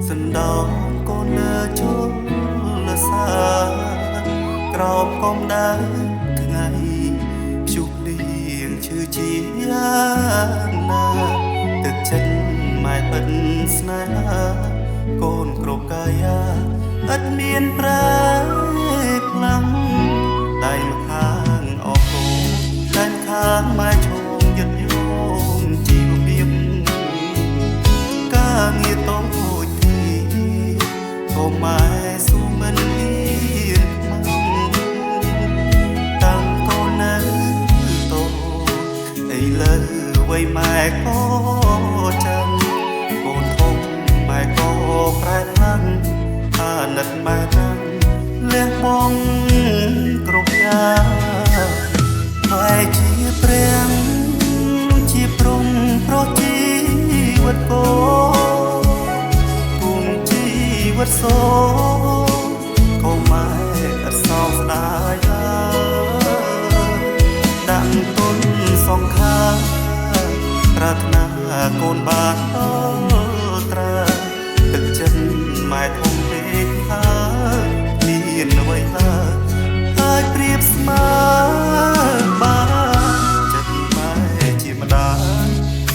សណ្ដោកូនលើជលលើសាក្រោបកំដៅថ្ងៃព្យុះលៀងឈឺជាណាទឹកចិត្តម៉ែបិទស្នេហាកូនគ្រប់កាយាឥតមានប្រែខ្លាំងតែម្ខាងអស់គូតែម្ខាងម៉ែឈងយឹតយងជីវភាពការងារតូចទីក៏ម៉ែស៊ូមិនហ៊ានខ្មាំងតាំងកូននៅតូចឥឡូវវ័យម៉ែក៏ចាំកូនធំម៉ែក៏ប្រែខ្លាំងអាណិតម៉ែតាំងលះបង់គ្រប់យ៉ាងម៉ែជាព្រះជាព្រំប្រជីវិតកូនគុំជីវិតសូកុំម៉ែអត់សោកស្ដាយដាក់ទុនសងខាប្រាថ្នាកូនបានត្រាទឹកចិត្តម៉ែធំពេកហើយមានអ្វីឡើយហើយប្រៀបស្មើបានចិត្តម៉ែជាម្ដាយ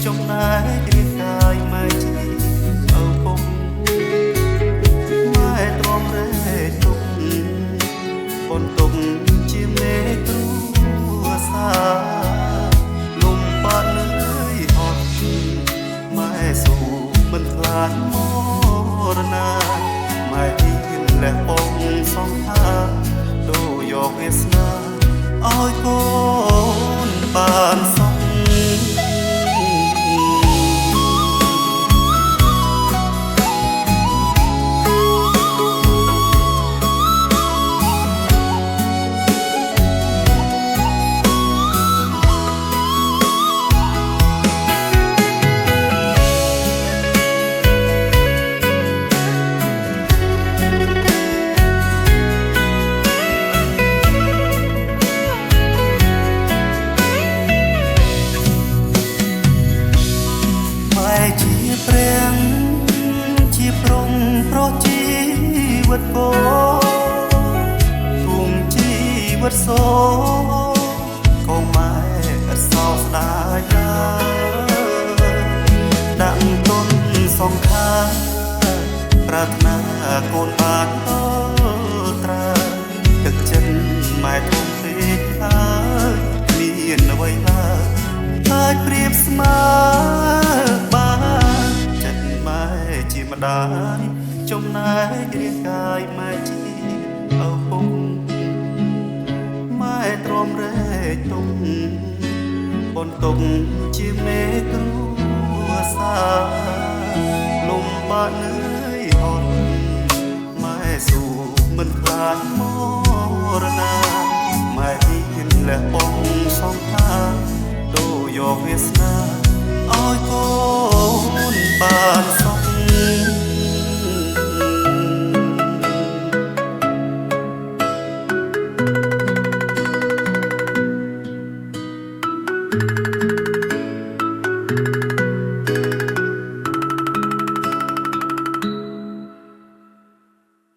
ចំណែករាងកាយម៉ែជាឪពុកម៉ែទ្រាំរែកទុកបន្ទុកជាមេគ្រួសារលំបាត់លឿយអត់ម៉ែស៊ូមិនខ្លាចមរណាម៉ែហ៊ានលះបង់សងខាដូរយកវាសនាឲ្យកូនបានសុខជាព្រះជាព្រំប្រជីវិតកូនគុំជីវិតសូកុំម៉ែអត់សោកស្ដាយដាក់ទុនសងខាប្រាថ្នាកូនបានត្រាទឹកចិត្តម៉ែធំពេកហើយមានអ្វីឡើយហើយប្រៀបស្មើបានចិត្តម៉ែជាម្ដាយចំណែករាងកាយម៉ែជាឪពុកម៉ែទ្រាំរែកទុកបន្ទុកជាមេគ្រួសារលំបាក់លឿយអត់ម៉ែស៊ូមិនខ្លាចមរណាម៉ែហ៊ានលះបង់សងខាដូរយកវាសនាឲ្យកូនបាន